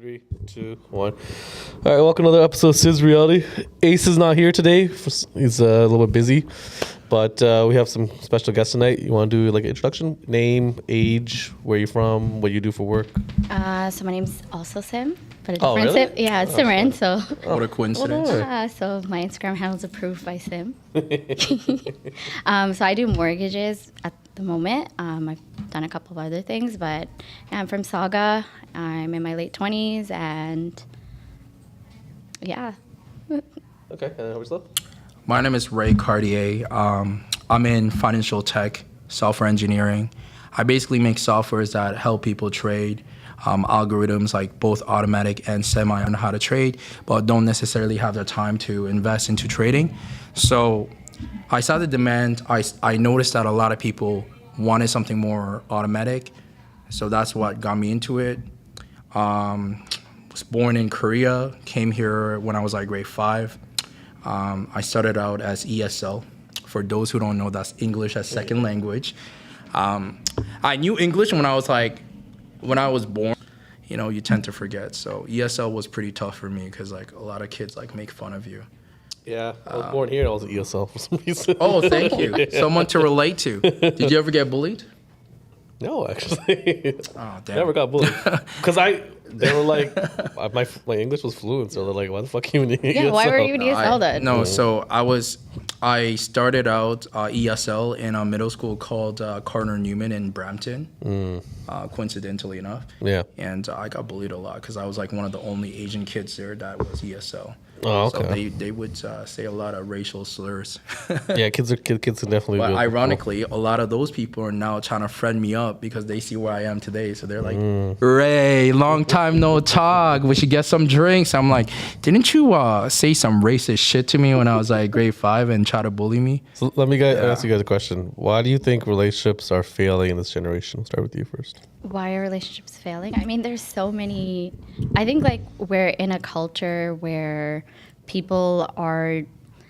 3, 2, 1. All right, welcome to another episode of Sis Reality. Ace is not here today. He's a little bit busy, but we have some special guests tonight. You want to do like an introduction? Name, age, where you from, what you do for work? So my name's also Sim, but a Oh, different really? Sim. Yeah, it's Simran. So, What a coincidence. so my Instagram handle is approved by Sim. So I do mortgages at the moment. I've done a couple of other things, but yeah, I'm from Saga. I'm in my late 20s, and yeah. Okay, and then yourself? My name is Ray Cartier. I'm in financial tech, software engineering. I basically make softwares that help people trade, algorithms like both automatic and semi on how to trade, but don't necessarily have the time to invest into trading. So I saw the demand. I noticed that a lot of people wanted something more automatic. So that's what got me into it. Was born in Korea, came here when I was like grade 5. I started out as ESL. For those who don't know, that's English as second language. I knew English when I was born. You know, you tend to forget. So ESL was pretty tough for me because like a lot of kids like make fun of you. Yeah, I was born here. I was an ESL for some reason. Oh, thank you. Someone to relate to. Did you ever get bullied? No, actually. Oh, damn. Never got bullied. Because they were like, my English was fluent, so they're like, why the fuck you in Yeah, why were you in ESL then? No, so I started out ESL in a middle school called Cardinal Newman in Brampton, coincidentally enough. Yeah. And I got bullied a lot because I was like one of the only Asian kids there that was ESL. Oh, okay. So they would say a lot of racial slurs. Yeah, kids can definitely But do it. ironically, a lot of those people are now trying to friend me up because they see where I am today. So they're like, Ray, long time no talk. We should get some drinks. I'm like, didn't you say some racist shit to me when I was like grade 5 and try to bully me? So let me ask you guys a question. Why do you think relationships are failing in this generation? We'll start with you first. Why are relationships failing? I mean, there's so many. I think like we're in a culture where people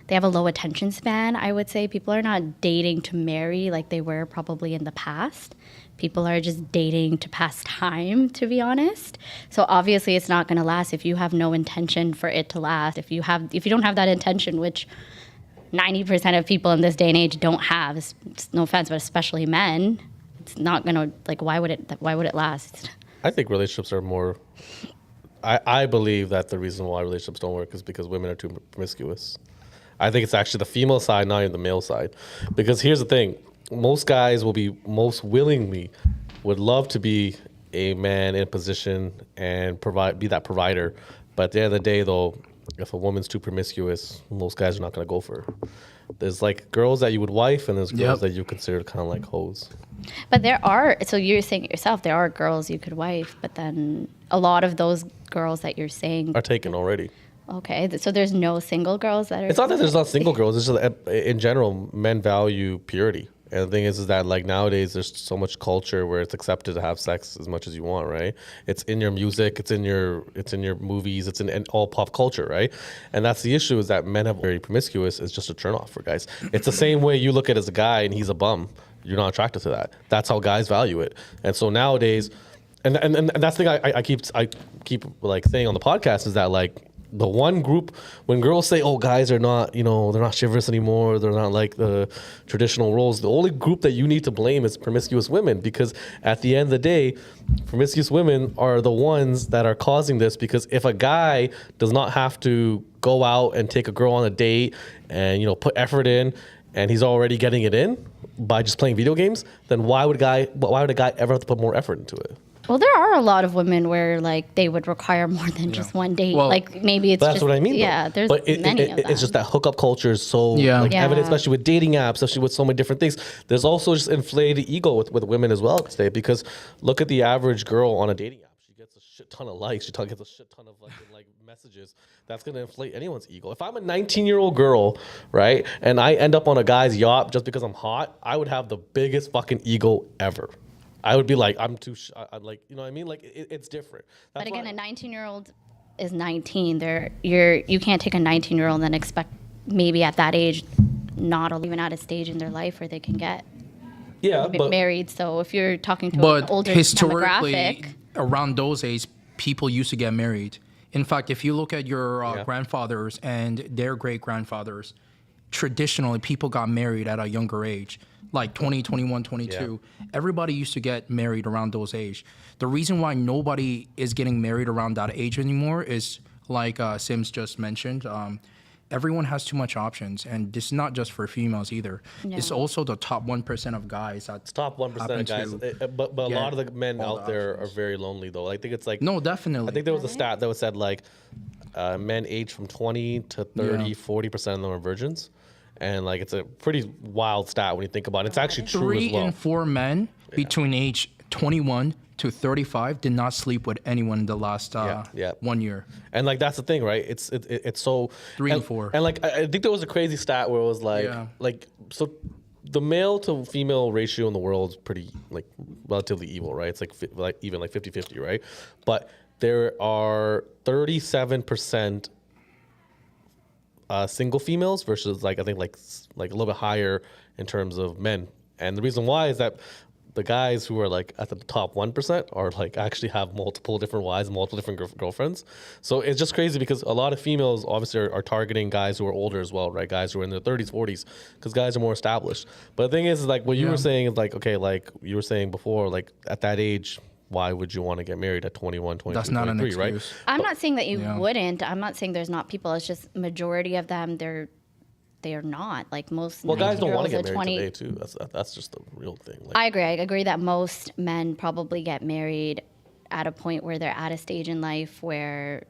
they have a low attention span. I would say people are not dating to marry like they were probably in the past. People are just dating to pass time, to be honest. So obviously it's not going to last if you have no intention for it to last. If you don't have that intention, which 90% of people in this day and age don't have, it's no offense, but especially men, it's not going to, like, why would it last? I think relationships are more. I believe that the reason why relationships don't work is because women are too promiscuous. I think it's actually the female side, not even the male side. Because here's the thing. Most guys will be most willingly would love to be a man in a position and be that provider. But at the end of the day, though, if a woman's too promiscuous, most guys are not going to go for her. There's like girls that you would wife, and there's girls that you consider kind of like hoes. But so you're saying it yourself, there are girls you could wife, but then a lot of those girls that you're saying Are taken already. Okay, so there's no single girls that are. It's not that there's not single girls. It's just that in general, men value purity. And the thing is that like nowadays there's so much culture where it's accepted to have sex as much as you want, right? It's in your music, it's in your movies, it's in all pop culture, right? And that's the issue, is that men have very promiscuous. It's just a turn off for guys. It's the same way you look at it as a guy and he's a bum. You're not attracted to that. That's how guys value it. And so nowadays, and that's the thing I keep like saying on the podcast is that like, the one group, when girls say, oh, guys are not, they're not chivalrous anymore, they're not like the traditional roles, the only group that you need to blame is promiscuous women, because at the end of the day, promiscuous women are the ones that are causing this. Because if a guy does not have to go out and take a girl on a date and, put effort in, and he's already getting it in by just playing video games, then why would a guy ever have to put more effort into it? Well, there are a lot of women where like they would require more than just one date. Well, like maybe it's that's just, what I mean. Yeah, there's many of them. It's just that hookup culture is so evident, especially with dating apps, especially with so many different things. There's also just inflated ego with women as well today, because look at the average girl on a dating app. She gets a shit ton of likes. She gets a shit ton of like messages. That's going to inflate anyone's ego. If I'm a 19-year-old girl, right, and I end up on a guy's yacht just because I'm hot, I would have the biggest fucking ego ever. I would be like, I'm like, you know what I mean? Like, it's different. But again, a 19-year-old is 19. You can't take a 19-year-old and then expect maybe at that age, not even at a stage in their life where they can get married. So if you're talking to an older historically, demographic, around those age, people used to get married. In fact, if you look at your Yeah. grandfathers and their great grandfathers, traditionally people got married at a younger age, like 20, 21, 22. Everybody used to get married around those age. The reason why nobody is getting married around that age anymore is like Sims just mentioned. Everyone has too much options, and this is not just for females either. Yeah. It's also the top 1% of guys that Top 1% happen of guys, to but a get lot of the men all out the there options. are very lonely though. I think it's like No, definitely. I think there was a Really? stat that was said like men aged from 20 to 30, Yeah. 40% of them are virgins. And like it's a pretty wild stat when you think about it. It's actually true 3 as well. in 4 men between age 21 to 35 did not sleep with anyone in the last Yeah. 1 year. And like that's the thing, right? It's so 3 and, and 4. And like I think there was a crazy stat where it was like Yeah. so the male to female ratio in the world is pretty like relatively evil, right? It's like even like 50-50, right? But there are 37% single females versus like I think like a little bit higher in terms of men. And the reason why is that the guys who are like at the top 1% are like actually have multiple different wives, multiple different girlfriends. So it's just crazy because a lot of females obviously are targeting guys who are older as well, right? Guys who are in their 30s, 40s, because guys are more established. But the thing is like what you were saying is like, okay, like you were saying before, like at that age, why would you want to get married at 21, 22, That's not an 23, right? excuse. I'm not saying that you Yeah. wouldn't. I'm not saying there's not people. It's just majority of them they're not. Like most Well, guys don't want to 19-year-olds get are married 20. today too. That's just the real thing. Like, I agree. I agree that most men probably get married at a point where they're at a stage in life where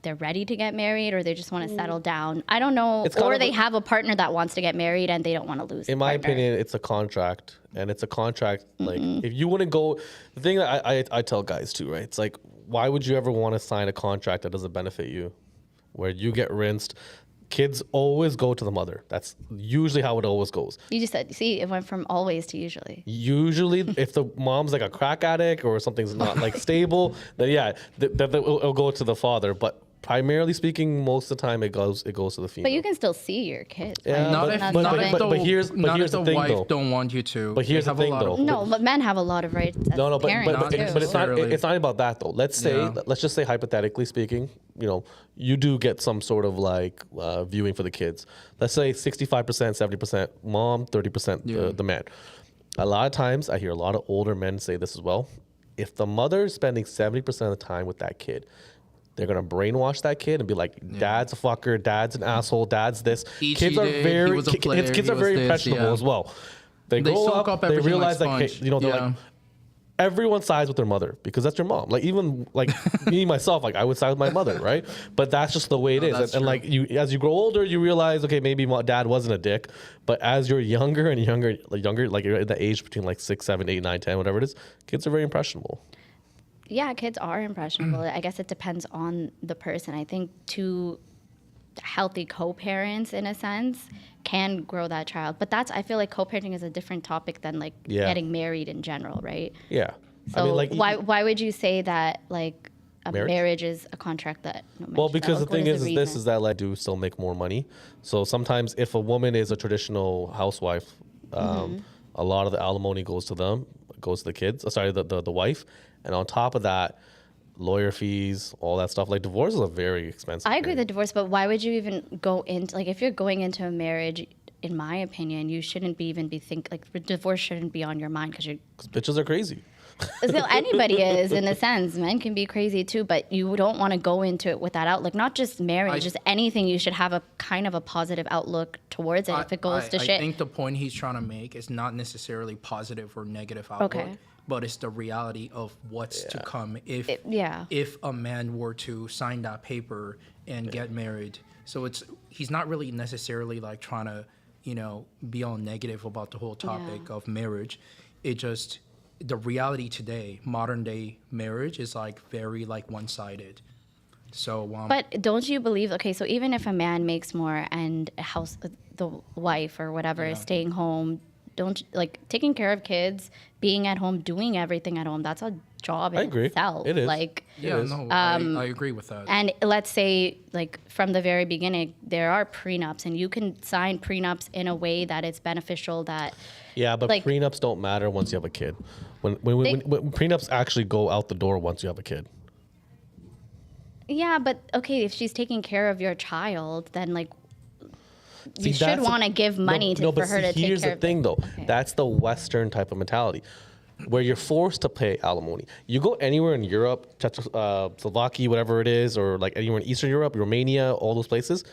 they're ready to get married or they just want to settle down. I don't know. It's kind Or of they a- have a partner that wants to get married and they don't want to lose. in the my partner. opinion, it's a contract, and it's a contract. Like, if you wouldn't go, the thing that I tell guys too, right? It's like, why would you ever want to sign a contract that doesn't benefit you, where you get rinsed? Kids always go to the mother. That's usually how it always goes. You just said, see, it went from always to usually. Usually, if the mom's like a crack addict or something's not like stable, then yeah, it'll go to the father. But primarily speaking, most of the time it goes to the female. But you can still see your kids. Yeah, Like, Not but- if, that's but- not something- if the, but here's not if the the thing, wife though. don't want you to. But here's They the have a thing, lot of- though. No, but men have a lot of rights as No, parents Not too. but it's not. necessarily. It's not about that though. Let's say, Yeah. let's just say hypothetically speaking, you know, you do get some sort of like viewing for the kids. Let's say 65%, 70% mom, 30% Yeah. the man. A lot of times, I hear a lot of older men say this as well. If the mother is spending 70% of the time with that kid, they're gonna brainwash that kid and be like, "Dad's a fucker. Dad's an asshole. Dad's this." He Kids are cheated, he very was a kids player, kids he are was very this, impressionable yeah. as well. They They grow soak up, up they everything realize like that sponge. you know they're Yeah. like everyone sides with their mother because that's your mom. Like even like me myself, like I would side with my mother, right? But that's just the way it is. that's And true. like you, as you grow older, you realize, okay, maybe my dad wasn't a dick. But as you're younger and younger, like you're at the age between like 6, 7, 8, 9, 10, whatever it is, kids are very impressionable. Yeah, kids are impressionable. I guess it depends on the person. I think two healthy co-parents, in a sense, can grow that child. But I feel like co-parenting is a different topic than like Yeah. getting married in general, right? Yeah. So why would you say that like a Marriage? marriage is a contract that? No Well, marriage because the valid? What thing is the this reason? is that like do still make more money. So sometimes if a woman is a traditional housewife, a lot of the alimony goes to them, goes to the kids. Sorry, the wife, and on top of that, lawyer fees, all that stuff. Like divorce is a very expensive. I agree thing. with divorce, but why would you even go into like if you're going into a marriage? In my opinion, you shouldn't be think like divorce shouldn't be on your mind because you're. 'Cause bitches are crazy. So anybody is in a sense. Men can be crazy too, but you don't want to go into it with that outlook. Not just marriage, just anything. You should have a kind of a positive outlook towards it. If it goes to I shit, think the point he's trying to make is not necessarily positive or negative outlook, Okay. but it's the reality of what's to come if yeah. if a man were to sign that paper and get married. So he's not really necessarily like trying to, be all negative about the whole topic of marriage. It just the reality today, modern day marriage is like very like one-sided. So But don't you believe? Okay, so even if a man makes more and the wife or whatever is staying home, like taking care of kids, being at home, doing everything at home. That's a job in I agree. itself. It is. Like, yeah, no, I agree with that. and let's say like from the very beginning, there are prenups, and you can sign prenups in a way that it's beneficial. That Yeah, but Like- prenups don't matter once you have a kid. When prenups actually go out the door once you have a kid. Yeah, but okay, if she's taking care of your child, then like See, you should that's- want to give money no, for but her to see, take here's care the of thing, though. Okay. That's the Western type of mentality, where you're forced to pay alimony. You go anywhere in Europe, Slovakia, whatever it is, or like anywhere in Eastern Europe, Romania, all those places.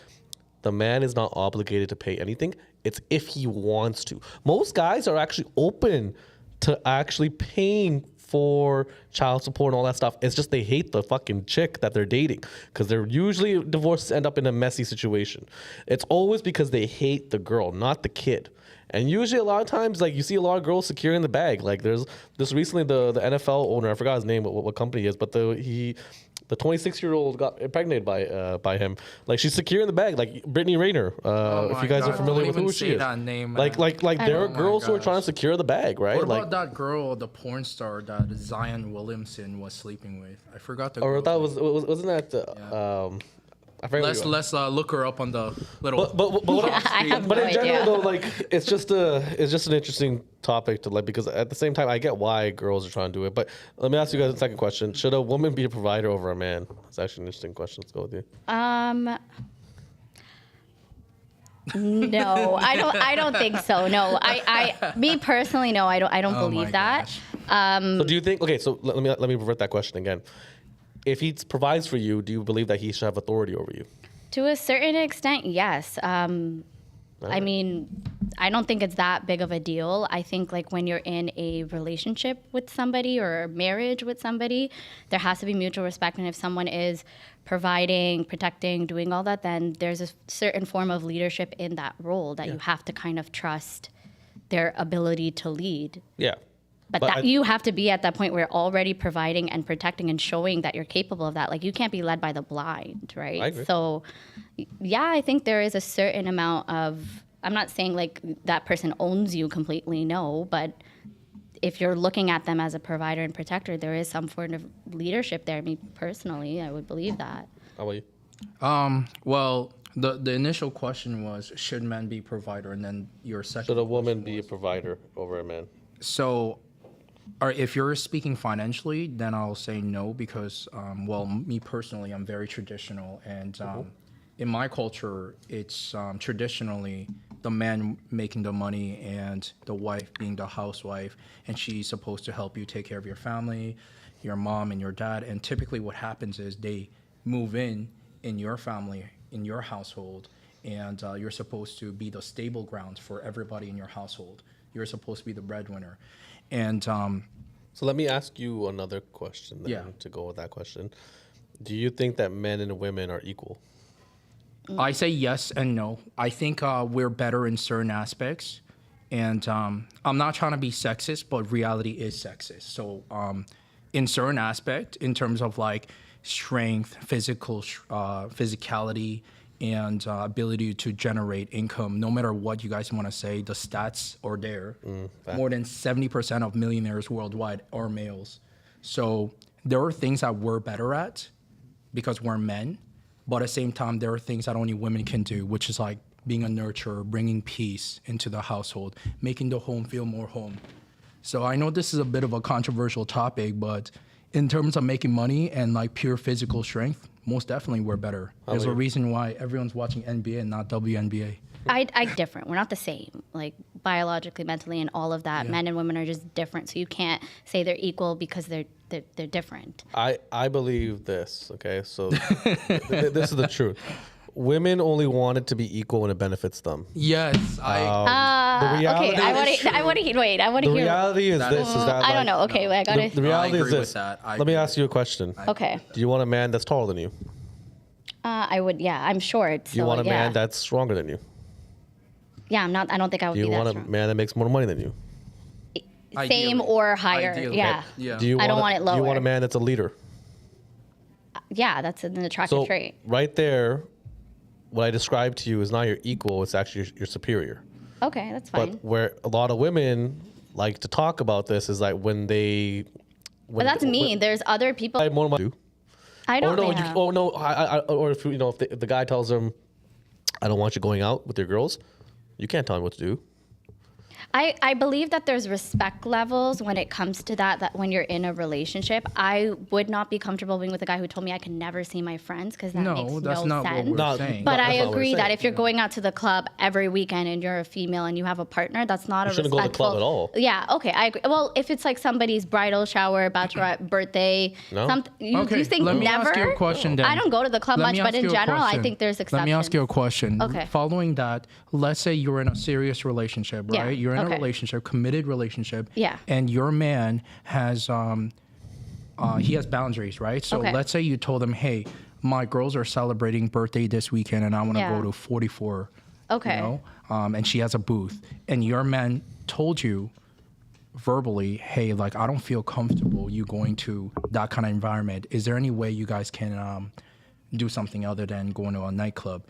The man is not obligated to pay anything. It's if he wants to. Most guys are actually open to actually paying for child support and all that stuff. It's just they hate the fucking chick that they're dating because they're usually divorces end up in a messy situation. It's always because they hate the girl, not the kid. And usually a lot of times, like you see a lot of girls securing the bag. Like there's this recently the NFL owner, I forgot his name, what company he is, but the 26-year-old got impregnated by him. Like she's securing the bag, like Brittany Rayner. If my you guys God, are familiar don't with even who she say is, that name, like man. there are Oh my girls who are gosh. trying to secure the bag, right? What Like, about that girl, the porn star that Zion Williamson was sleeping with? I forgot the. or girl's that name. wasn't that? I forget. Let's look her up on the little. But what Yeah, I have but no in general idea. though, like it's just an interesting topic to like because at the same time I get why girls are trying to do it. But let me ask you guys a second question: should a woman be a provider over a man? It's actually an interesting question. Let's go with you. No, I don't think so. No, me personally, no, I don't Oh my believe that. gosh. So do you think? Okay, so let me revert that question again. If he provides for you, do you believe that he should have authority over you? To a certain extent, yes. I mean, I don't think it's that big of a deal. I think like when you're in a relationship with somebody or a marriage with somebody, there has to be mutual respect. And if someone is providing, protecting, doing all that, then there's a certain form of leadership in that role that you have to kind of trust their ability to lead. Yeah. But that you have to be at that point where you're already providing and protecting and showing that you're capable of that. Like you can't be led by the blind, right? I agree. So, yeah, I think there is a certain amount of. I'm not saying like that person owns you completely, no. But if you're looking at them as a provider and protector, there is some form of leadership there. Me personally, I would believe that. How about you? Well, the initial question was should men be provider, and then your second. Should a woman question be a was- provider over a man? So, or if you're speaking financially, then I'll say no because, well, me personally, I'm very traditional, and in my culture, it's traditionally the man making the money and the wife being the housewife, and she's supposed to help you take care of your family, your mom and your dad. And typically, what happens is they move in your family, in your household, and you're supposed to be the stable ground for everybody in your household. You're supposed to be the breadwinner. And So let me ask you another question then Yeah. to go with that question. Do you think that men and women are equal? I say yes and no. I think we're better in certain aspects. And I'm not trying to be sexist, but reality is sexist. So in certain aspect, in terms of like strength, physicality, and ability to generate income, no matter what you guys want to say, the stats are there. More than 70% of millionaires worldwide are males. So there are things that we're better at because we're men, but at the same time, there are things that only women can do, which is like being a nurturer, bringing peace into the household, making the home feel more home. So I know this is a bit of a controversial topic, but in terms of making money and like pure physical strength, most definitely we're better. There's a reason why everyone's watching NBA and not WNBA. I different. We're not the same, like biologically, mentally, and all of that. Yeah. Men and women are just different. So you can't say they're equal because they're different. I believe this. Okay, so this is the truth. Women only want it to be equal when it benefits them. Yes, The reality Okay, I is- want to wait. I want The to hear. reality is That this: is- is that I don't know. Okay, wait, I got The, it. the reality I is agree this. with that. I Let me agree. ask you a question. Okay, Do you want a man that's taller than you? I would. Yeah, I'm short. Do you so, want a yeah. man that's stronger than you? Yeah, I'm not. I don't think I would Do you be that want a strong. man that makes more money than you? Same Ideally. or higher. Ideally. Yeah. Yeah. Do you I don't want want it Do you want a lower. man that's a leader? Yeah, that's an attractive So trait. right there, what I described to you is not your equal; it's actually your superior. Okay, that's fine. But where a lot of women like to talk about this is like when they. But that's me. There's other people. I have more money. I Oh don't no! know. Oh no! Or if if the guy tells him, "I don't want you going out with your girls," you can't tell him what to do. I believe that there's respect levels when it comes to that when you're in a relationship. I would not be comfortable being with a guy who told me I can never see my friends because that makes that's no not sense. what we're No, saying. But that's I not what we're agree that saying. if you're going out to the club every weekend and you're a female and you have a partner, that's not a shouldn't go to the respectful. club at all. Yeah, okay, I agree. Well, if it's like somebody's bridal shower, bachelorette, birthday, No? you think let me never? ask you a question then. I don't go to the club Let much, me but ask in you a general, I question. think there's exceptions. Let me ask you a question. Okay. Following that, let's say you're in a serious relationship, right? Yeah, You're in a okay. relationship, committed relationship. Yeah. And your man has he has boundaries, right? So Okay. let's say you told him, hey, my girls are celebrating birthday this weekend and I want to Yeah. go to 44. Okay. You know? And she has a booth. And your man told you verbally, hey, like, I don't feel comfortable you going to that kind of environment. Is there any way you guys can do something other than going to a nightclub?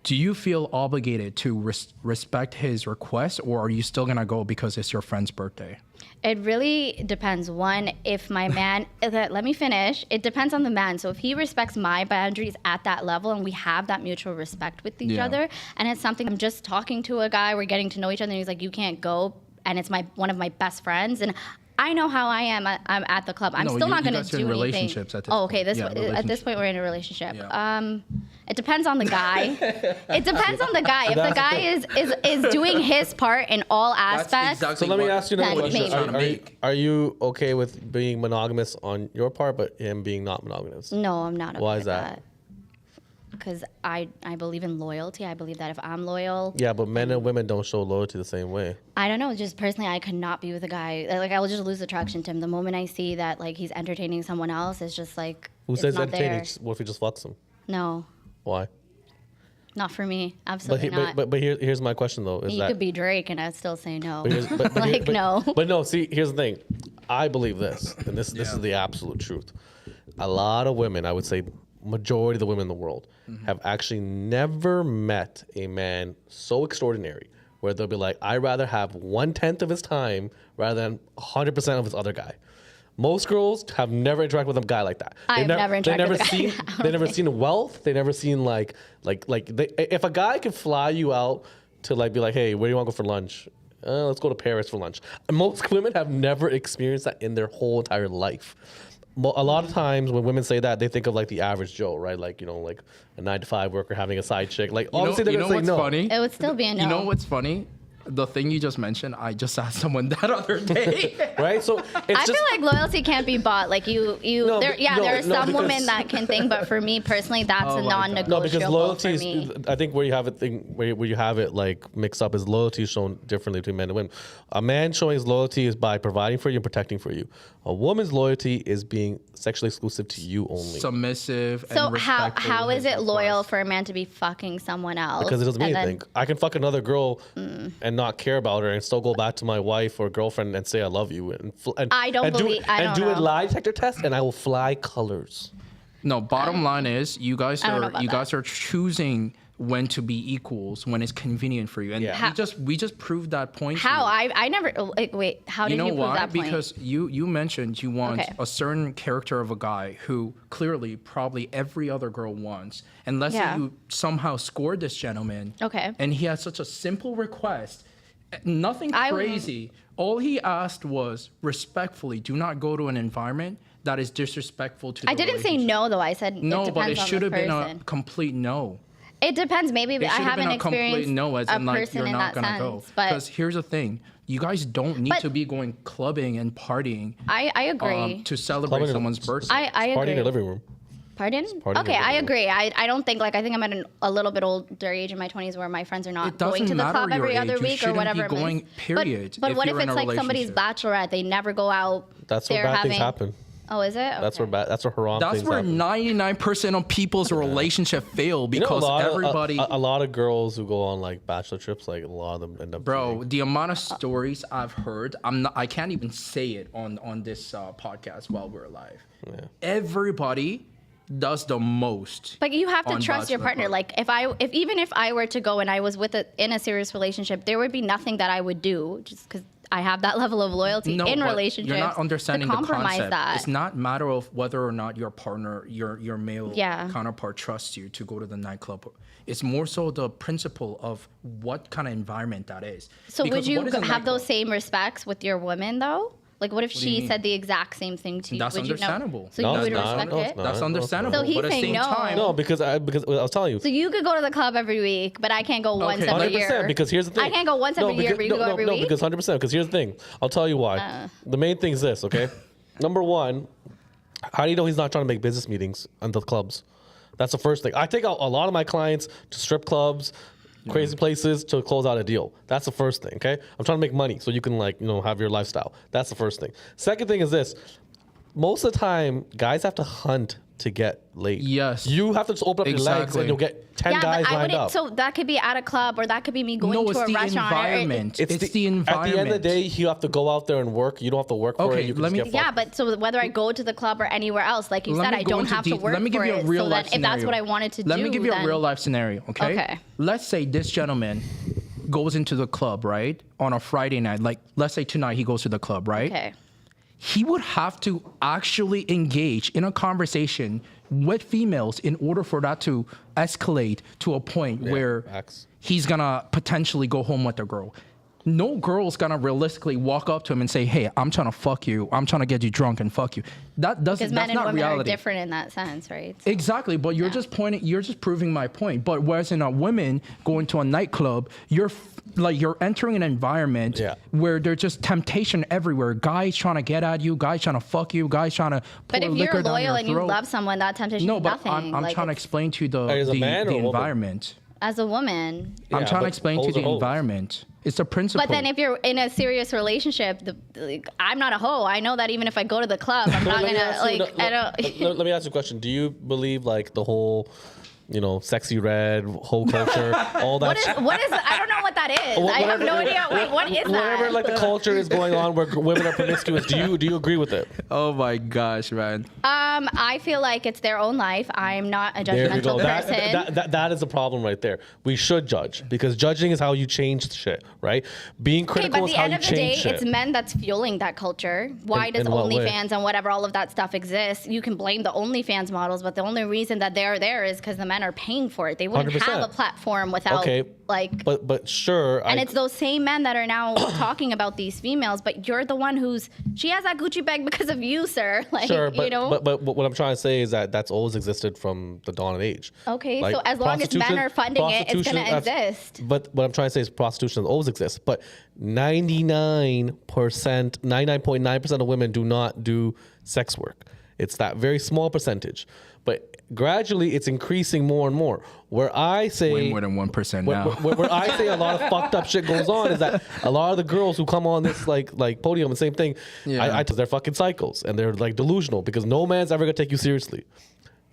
Do you feel obligated to respect his request, or are you still going to go because it's your friend's birthday? It really depends. One, if my man, let me finish. It depends on the man. So if he respects my boundaries at that level and we have that mutual respect with each Yeah. other, and it's something I'm just talking to a guy, we're getting to know each other, and he's like, you can't go, and it's one of my best friends, and I know how I am. I'm at the club. I'm No, still you not going to guys are do in anything. relationships at this oh, okay. point. Yeah, At this relationship. point, we're in a relationship. Yeah. It depends on the guy. It depends on the guy. If the guy is doing his part in all aspects. So let me ask you another Then question. maybe. Are you okay with being monogamous on your part, but him being not monogamous? No, I'm not. Okay Why is with that? Because I believe in loyalty. I believe that if I'm loyal, Yeah, but men and women don't show loyalty the same way. I don't know. Just personally, I could not be with a guy. Like I will just lose attraction to him the moment I see that like he's entertaining someone else. It's just like Who it's says not entertaining? there. What if he just fucks him? No, Why? not for me. But Absolutely not. here's my question though. Is you that could be Drake and I'd still say no. But here's- but like here- but- no. But no, see, here's the thing. I believe this, and this is the absolute truth. A lot of women, I would say majority of the women in the world, have actually never met a man so extraordinary where they'll be like, I'd rather have 1/10 of his time rather than 100% of his other guy. Most girls have never interacted with a guy like that. I've never interacted with a guy. They never seen wealth. They never seen if a guy can fly you out to like be like, hey, where do you want to go for lunch? Let's go to Paris for lunch. Most women have never experienced that in their whole entire life. A lot of times when women say that, they think of like the average Joe, right? Like, you know, like a 9-to-5 worker having a side chick. Like, obviously they're going to say what's no. funny? It would still be a no. You know what's funny? The thing you just mentioned, I just asked someone that other day. Right? So it's I just, feel like loyalty can't be bought. Like No, there are some because- women that can think, but for me personally, that's Oh a my God. non-negotiable no, because loyalty for is, me. I think where you have it like mixed up is loyalty is shown differently between men and women. A man showing his loyalty is by providing for you and protecting for you. A woman's loyalty is being sexually exclusive to you only. Submissive So and how respectful is of it his loyal request. for a man to be fucking someone else? Because it doesn't mean and then- anything. I can fuck another girl and not care about her and still go back to my wife or girlfriend and say I love you and I don't believe- I don't do a know. lie detector test and I will fly colors. No, bottom line is you guys I don't know are about that. choosing when to be equals when it's convenient for you, and Yeah. we just proved that point. to How you. I never like, wait. How did You know you prove why? that point? Because you mentioned you want Okay. a certain character of a guy who clearly probably every other girl wants. And let's Yeah. say you somehow scored this gentleman. Okay. And he had such a simple request, nothing I would- crazy. All he asked was respectfully, do not go to an environment that is disrespectful to. I the didn't say relationship. no though. I said No, it depends but it on should the have been a person. complete no. It depends. Maybe It I should have haven't been a complete experienced no, as a in like person you're in not that gonna go. sense. But Because here's the thing: you guys don't need But- to be going clubbing and partying I agree. to celebrate Clubbing- someone's birthday. I Party in agree. your living room. Pardon? party in Okay, your I living room. agree. I don't think like I think I'm at a little bit older age in my 20s where my friends are not It doesn't going to the matter club every your other age. You week or shouldn't whatever. be it is. going, period, But if what if you're in it's a like somebody's relationship. bachelorette? They never go out. That's where they're bad having, things happen. Oh, is it? That's where Okay. that's where haram That's things where happen. 99% of people's relationship fail You know, because everybody. a lot of girls who go on like bachelor trips, like a lot of them end up. Bro, cheating. the amount of stories I've heard, I can't even say it on this podcast while we're live. Yeah. Everybody does the most. But you have to on trust your Bachelor partner. Party. Like if I were to go and I was in a serious relationship, there would be nothing that I would do just because I have that level of loyalty in but relationships. You're not understanding to the compromise concept. that. It's not matter of whether or not your partner, your male Yeah. counterpart trusts you to go to the nightclub. It's more so the principle of what kind of environment that is. So Because would you what is a have those nightclub? same respects with your woman though? Like what if do you she mean? said the exact same thing to you? That's Would you know? understandable. So No, you it's would not. respect No, it's it? not. That's No, understandable. So he's but at the saying same no. time, No, because I was telling you. So you could go to the club every week, but I can't go once Okay. every 100%, year. because here's the thing. I can't go once every year, but you can go every week. because 100%, because here's the thing. I'll tell you why. The main thing is this, okay? Number one, how do you know he's not trying to make business meetings on the clubs? That's the first thing. I take out a lot of my clients to strip clubs, crazy places to close out a deal. That's the first thing, okay? I'm trying to make money so you can have your lifestyle. That's the first thing. Second thing is this. Most of the time, guys have to hunt to get laid. Yes. You have to just open up your legs Exactly. and you'll get 10 Yeah, guys but I lined wouldn't. up. So that could be at a club, or that could be me going no, to it's a the restaurant. environment. It's the At environment. the end of the day, you have to go out there and work. You don't have to work for Okay, it. You can let just me- get Yeah, fucked. but so whether I go to the club or anywhere else, like you Let said, me I go don't into have to deep- work let me give for you a it. real So life then, if that's scenario. what I wanted to Let do, me give you a then- real life scenario, okay? Okay. Let's say this gentleman goes into the club, right? On a Friday night. Like, let's say tonight he goes to the club, right? Okay. He would have to actually engage in a conversation with females in order for that to escalate to a point where facts. he's gonna potentially go home with a girl. No girl's gonna realistically walk up to him and say, "Hey, I'm trying to fuck you. I'm trying to get you drunk and fuck you." That doesn't. Because That's men and not women reality. are different in that sense, right? Exactly, but you're just pointing. You're just proving my point. But whereas in a women going to a nightclub, you're entering an environment Yeah. where there's just temptation everywhere. Guys trying to get at you, guys trying to fuck you, guys trying to pour But if liquor you're down your loyal and you throat. love someone, that temptation No, is but nothing. I'm Like, trying to explain to you the As a man or a woman? environment. as a woman. I'm Yeah, trying to but explain to hoes you are the hoes. environment. It's a principle. But then if you're in a serious relationship, I'm not a hoe. I know that even if I go to the club, I'm not Let me gonna ask you- like. I don't. let me ask you a question. Do you believe like the whole, sexy red, whole culture, all that? What is? I don't know what that is. I have no idea. Wait, what is that? Whatever like the culture is going on where women are promiscuous. Do you agree with it? oh my gosh, man. I feel like it's their own life. I'm not a There we go. judgmental person. That is a problem right there. We should judge because judging is how you change shit, right? Being Okay, critical but at is the how end you of the day, change shit. it's men that's fueling that culture. Why does in what way? OnlyFans and whatever all of that stuff exists? You can blame the OnlyFans models, but the only reason that they're there is because the men are paying for it. They wouldn't 100%. have a platform without Okay, like. but sure. And it's those same men that are now talking about these females, but you're the one she has that Gucci bag because of you, sir. Like, sure, but, you know. but what I'm trying to say is that that's always existed from the dawn of age. Okay, Like, so as long as men prostitution- are funding it, it's gonna prostitution- exist. But what I'm trying to say is prostitution always exists. But 99.9% of women do not do sex work. It's that very small percentage. But gradually, it's increasing more and more. Where I say Way more than 1% where, now. where I say a lot of fucked up shit goes on is that a lot of the girls who come on this like podium and same thing, Yeah. they're fucking psychos and they're like delusional because no man's ever gonna take you seriously.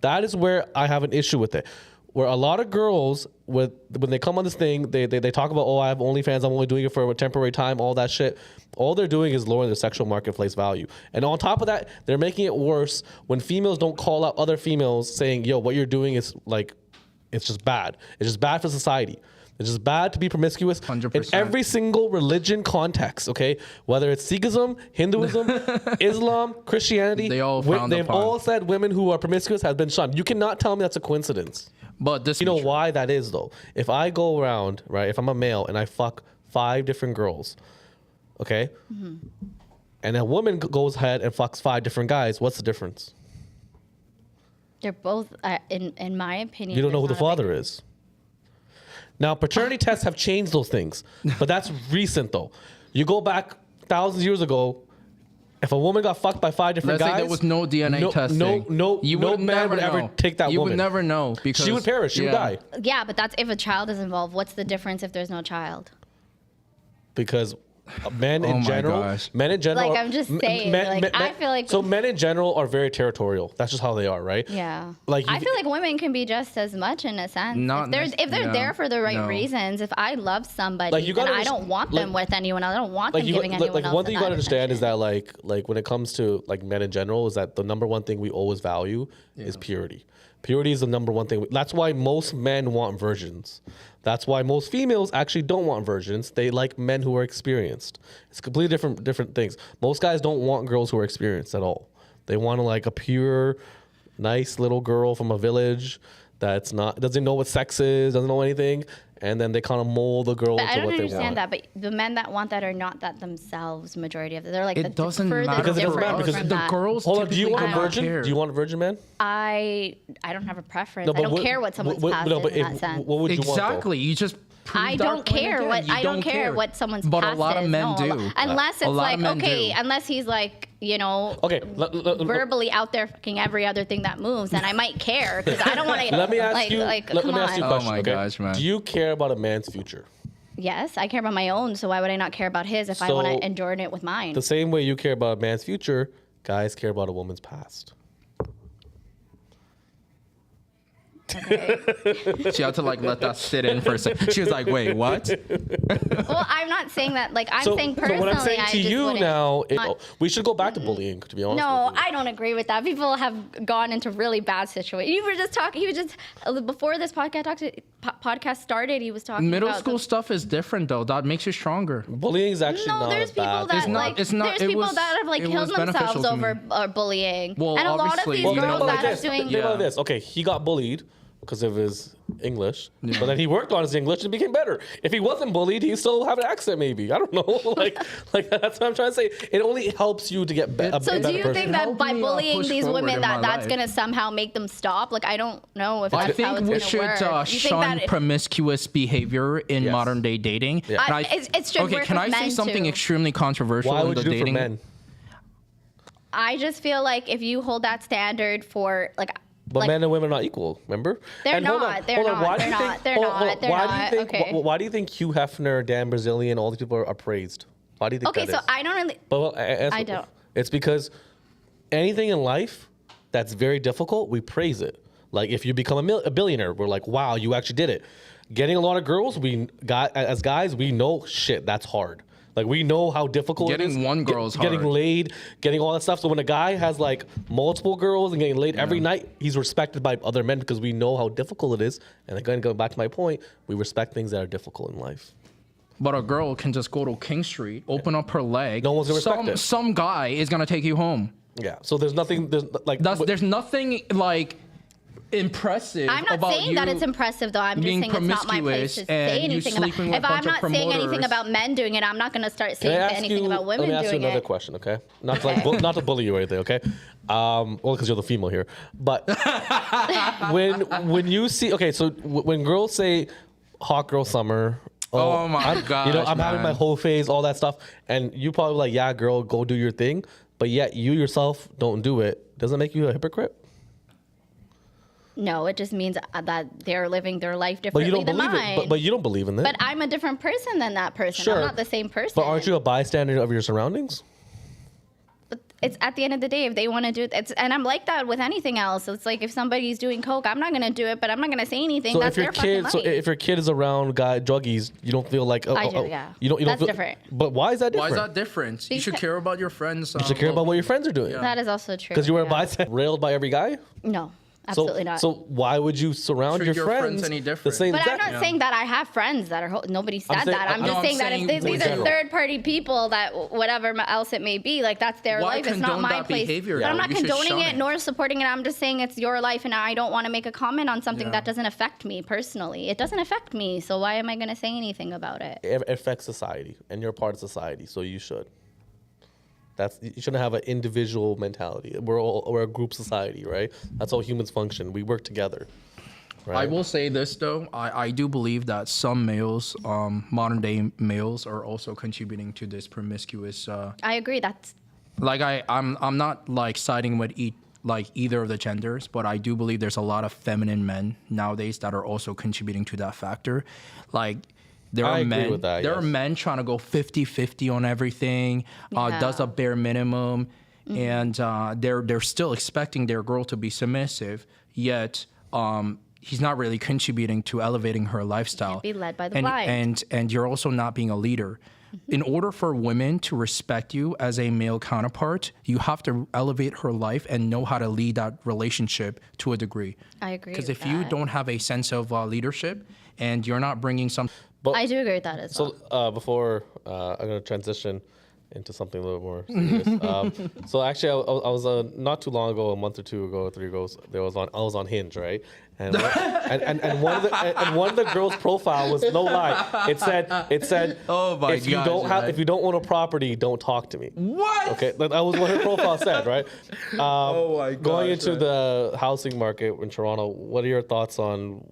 That is where I have an issue with it. Where a lot of girls, when they come on this thing, they talk about, I have OnlyFans, I'm only doing it for a temporary time, all that shit. All they're doing is lowering their sexual marketplace value. And on top of that, they're making it worse when females don't call out other females saying, yo, what you're doing is like, it's just bad. It's just bad for society. It's just bad to be promiscuous 100%. in every single religion context, okay? Whether it's Sikhism, Hinduism, Islam, Christianity, They all frowned they've upon. all said women who are promiscuous have been shunned. You cannot tell me that's a coincidence. But this You know why that is though? If I go around, right, if I'm a male and I fuck 5 different girls, okay? And a woman goes ahead and fucks 5 different guys, what's the difference? They're both, in my opinion. You don't know who the there's not a big- father is. Now, paternity tests have changed those things, but that's recent though. You go back thousands of years ago, if a woman got fucked by 5 different Let's guys, say there was no DNA testing. No man never would ever know. take that You woman. would never know because She would perish. She would die Yeah, but that's if a child is involved. What's the difference if there's no child? because men Oh in my general, gosh. men in general, Like, I'm just saying, like, I feel like- so men in general are very territorial. That's just how they are, right? Yeah. Like I you- feel like women can be just as much in a sense. Not if they're no, there for the right no. reasons. If I love somebody, Like, you then gotta I don't want them like- with anyone else. I don't want Like them you, giving anyone else one thing you that gotta understand is attention. that like when it comes to like men in general is that the number one thing we always value is purity. Purity is the number one thing. That's why most men want virgins. That's why most females actually don't want virgins. They like men who are experienced. It's completely different things. Most guys don't want girls who are experienced at all. They want to like a pure, nice little girl from a village that's not doesn't know what sex is, doesn't know anything, and then they kind of mold the girl But into I don't what they understand want. that. But the men that want that are not that themselves. Majority of them, they're like It the doesn't furthest matter Because it doesn't different matter, because from the that. girls. Hold on, do you typically want a don't virgin? care. Do you want a virgin man? I don't have a preference. No, I but don't what- care what someone's what- past no, is but in that sense. what would you want? Exactly. You just. proved I our don't point care again. what You I don't don't care what someone's But past a lot of is. men No, do. unless A it's lot of like men okay, do. unless he's like Okay, verbally out there fucking every other thing that moves, and I might care because I don't want to. let me ask you. Like, let come me ask you a on. Oh question. my okay? gosh, man. Do you care about a man's future? Yes, I care about my own, so why would I not care about his if I want So, to enjoy it with mine? The same way you care about a man's future, guys care about a woman's past. Okay. She had to like let that sit in for a second. She was like, "Wait, what?" Well, I'm not saying that. Like I'm saying personally, what I'm saying I to just you wouldn't- now, not- we should go back to bullying. To be honest, No, with you. I don't agree with that. People have gone into really bad situations. You were just talking. He was just before this podcast started. He was talking. Middle about school stuff is different though. That makes you stronger. bullying is actually No, not there's as people bad. that It's not- like. it's not- There's it people was- that have like it killed was beneficial themselves to over me. bullying, Well, and a lot of obviously, these you Think know, girls about that this. are doing. Think about Yeah. this. Okay, he got bullied because of his English, but then he worked on his English and it became better. If he wasn't bullied, he still have an accent. Maybe I don't know. like that's what I'm trying to say. It only helps you to get a So better do you person. think that Help by me, bullying push these forward women in that my that's life. gonna somehow make them stop? Like I don't know if I that's how think it's we gonna should work. You think shun that promiscuous behavior in Yes. modern day dating. Yeah. And it should okay, work can with I say men, something too. extremely controversial Why in would the you do it for dating? men? I just feel like if you hold that standard for like. But like, men and women are not equal. Remember? They're And hold not, on, they're hold on, not, why do they're you not, think- they're hold on, not, hold on. they're Why do not, you think? okay. Why do you think Hugh Hefner, Dan Brazilian, all these people are praised? Why do you think Okay, that so is? I don't really. But well, answer- I don't. It's because anything in life that's very difficult, we praise it. Like if you become a billionaire, we're like, wow, you actually did it. Getting a lot of girls, as guys, we know shit that's hard. Like we know how difficult it is. Getting one girl is Getting hard. laid, getting all that stuff. So when a guy has like multiple girls and getting laid every night, he's respected by other men because we know how difficult it is. And again, going back to my point, we respect things that are difficult in life. But a girl can just go to King Street, open up her leg. No one's gonna respect it. Some guy is gonna take you home. Yeah. So there's nothing. There's like. There's nothing like impressive I'm not about saying that you it's impressive though. I'm just being saying it's not my place to promiscuous and say you anything about. sleeping with If a I'm bunch of not saying anything promoters. about men doing it, I'm not going to start Can I saying ask anything about women let me ask you doing another it. question, okay? Not to like, not to bully you or anything, okay? Well, because you're the female here, but when you see, okay, so when girls say "hot girl summer," Oh my gosh, you know, I'm having my man. whole phase, all that stuff, and you probably like, yeah, girl, go do your thing, but yet you yourself don't do it. Doesn't make you a hypocrite? No, it just means that they're living their life But differently you don't than believe mine. it. But you don't believe in that. But I'm a different person than that person. Sure. I'm not the same person. But aren't you a bystander of your surroundings? But it's at the end of the day, if they want to do it, and I'm like that with anything else. It's like if somebody's doing coke, I'm not going to do it, but I'm not going to say anything. So That's if your their fucking kid, so life. if your kid is around druggies, you don't feel like I do, yeah. You don't. That's feel, different. But why is that Why different? is that different? You should Because- care about your friends. You should care about what your friends are doing. that is also true. Because you were a yeah. bystander, railed by every guy. No, So, absolutely not. So why would you surround Treat your your friends, friends any the different. same? But I'm exact- not saying that I have friends that are. Nobody said saying- that. I'm No, just I'm saying that if saying these in are general. third-party people, that whatever else it may be, like that's their Why life. It's not condone my that place. behavior, But I'm though? not You should condoning shun it it. nor supporting it. I'm just saying it's your life, and I don't want to make a comment on something Yeah. that doesn't affect me personally. It doesn't affect me, so why am I going to say anything about it? It affects society, and you're part of society, so you should. You shouldn't have an individual mentality. We're a group society, right? That's how humans function. We work together. Right? I will say this though, I do believe that some males, modern day males, are also contributing to this promiscuous. I agree. That's Like I'm not like siding with either of the genders, but I do believe there's a lot of feminine men nowadays that are also contributing to that factor. Like there I are agree men, with that, there yes. are men trying to go 50-50 on everything, does a bare minimum, and they're still expecting their girl to be submissive, yet he's not really contributing to elevating her lifestyle. be led by the and, blind. and you're also not being a leader. In order for women to respect you as a male counterpart, you have to elevate her life and know how to lead that relationship to a degree. I agree. Because with if you that. don't have a sense of leadership and you're not bringing some, I do agree with that as well. So before I'm going to transition into something a little more serious. So actually, I was not too long ago, a month or two ago, 3 ago. I was on Hinge, right? And and one of the girls' profile was no lie. It said, Oh my if you gosh, don't have right? if you don't own a property, don't talk to me. what? Okay, that was what her profile said, right? Oh my Going gosh, into right. the housing market in Toronto, what are your thoughts on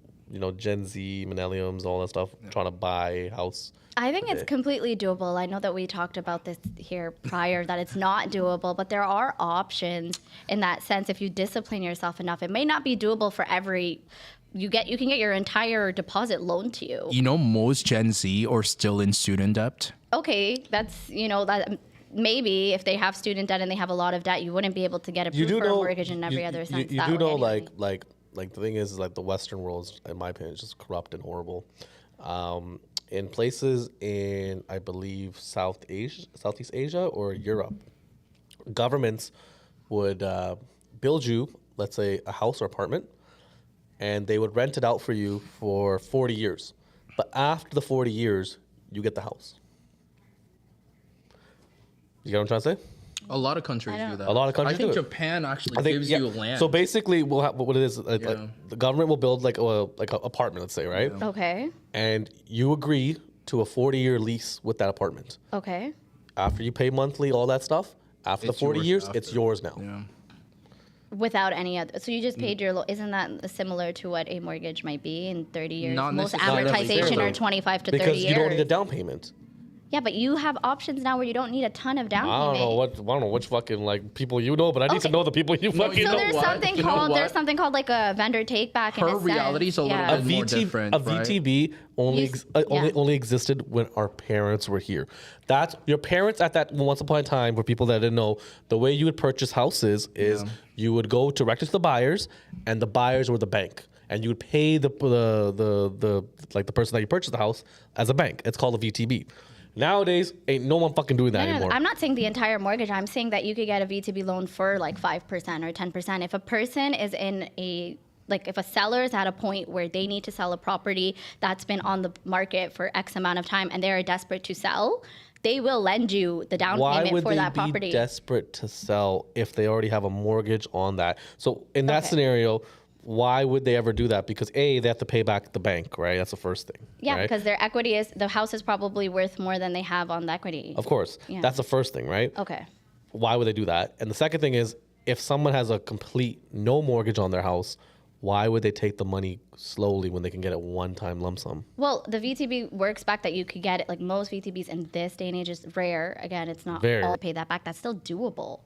Gen Z, millennials, all that stuff, trying to buy a house? I think it's completely doable. I know that we talked about this here prior, that it's not doable, but there are options in that sense. If you discipline yourself enough, it may not be doable for every. You can get your entire deposit loaned to you. You know, most Gen Z are still in student debt. Okay, that's that. Maybe if they have student debt and they have a lot of debt, you wouldn't be able to get approved for a mortgage in every other sense. You that do way know, anyway. like the thing is like the Western world is, in my opinion, just corrupt and horrible. In places in, I believe, Southeast Asia or Europe, governments would build you, let's say, a house or apartment, and they would rent it out for you for 40 years. But after the 40 years, you get the house. You get what I'm trying to say? A lot of countries do that. A lot of countries I think do it. Japan actually I think, gives yeah. you land. So basically, we'll have what it is. Like, Yeah. the government will build like a apartment, let's say, right? Okay. And you agree to a 40-year lease with that apartment. Okay. After you pay monthly, all that stuff. After the It's 40 yours years, after. it's yours now. yeah. Without any other, so you just Mm. paid your. Isn't that similar to what a mortgage might be in 30 years? Not Most necessarily. Not amortization necessarily. are 25 to 30 Because years. you don't need a down payment. Yeah, but you have options now where you don't need a ton of down I don't payment. know which fucking like people you know, but I need to Okay. know the people you fucking you So know. know there's what? something You know called what? like a vendor take back. Her reality's a little yeah. bit more different, A right? VTB only You s- yeah. only existed when our parents were here. That's your parents at that once upon a time, for people that didn't know, the way you would purchase houses is you would go directly to the buyers, and the buyers were the bank, and you would pay the like the person that you purchased the house as a bank. It's called a VTB. Nowadays, ain't no one fucking doing that No, anymore. I'm not saying the entire mortgage. I'm saying that you could get a VTB loan for like 5% or 10%. If a person is in a if a seller is at a point where they need to sell a property that's been on the market for X amount of time and they're desperate to sell, they will lend you the down Why payment would for they that be property. desperate to sell if they already have a mortgage on that? So in that Okay. scenario, why would they ever do that? Because A, they have to pay back the bank, right? That's the first thing. Yeah, right? because their equity the house is probably worth more than they have on the equity. Of course. Yeah. That's the first thing, right? Okay. Why would they do that? And the second thing is, if someone has a complete no mortgage on their house, why would they take the money slowly when they can get it one-time lump sum? Well, the VTB works back that you could get it. Like most VTBs in this day and age is rare. Again, it's not Very all rare. pay that back. That's still doable.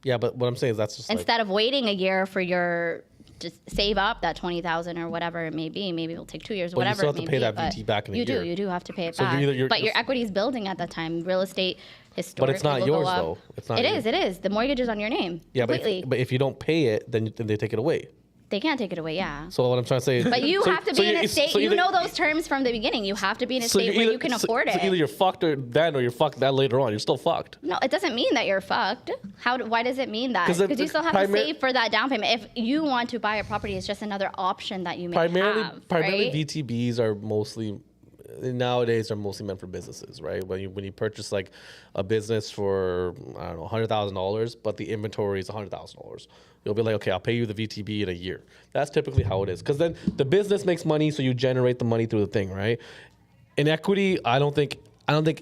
Yeah, but what I'm saying is that's just Instead of waiting a year for your just save up that 20,000 or whatever it may be. Maybe it'll take 2 years, But you whatever still it have to may pay be, that but VT back in a you year. do. You do have to pay it So back. you're But your equity is building at that time. Real estate historically not will yours, go up. though. It's not It yours. is. It is. The mortgage is on your name. yeah, completely. but if you don't pay it, then they take it away. They can't take it away. Yeah. So what I'm trying to say is, But you have to be in a state. You either- know those terms from the beginning. You have to be in a so state you're where either- you can so- afford so it. either you're fucked then, or you're fucked that later on. You're still fucked. No, it doesn't mean that you're fucked. Why does it mean that? 'Cause the- Because you still have primar- to save for that down payment. If you want to buy a property, it's just another option that you may Primarily, have. primarily right? VTBs are mostly nowadays are mostly meant for businesses, right? When you purchase like a business for I don't know $100,000, but the inventory is $100,000, you'll be like, okay, I'll pay you the VTB in a year. That's typically how it is, because then the business makes money, so you generate the money through the thing, right? In equity, I don't think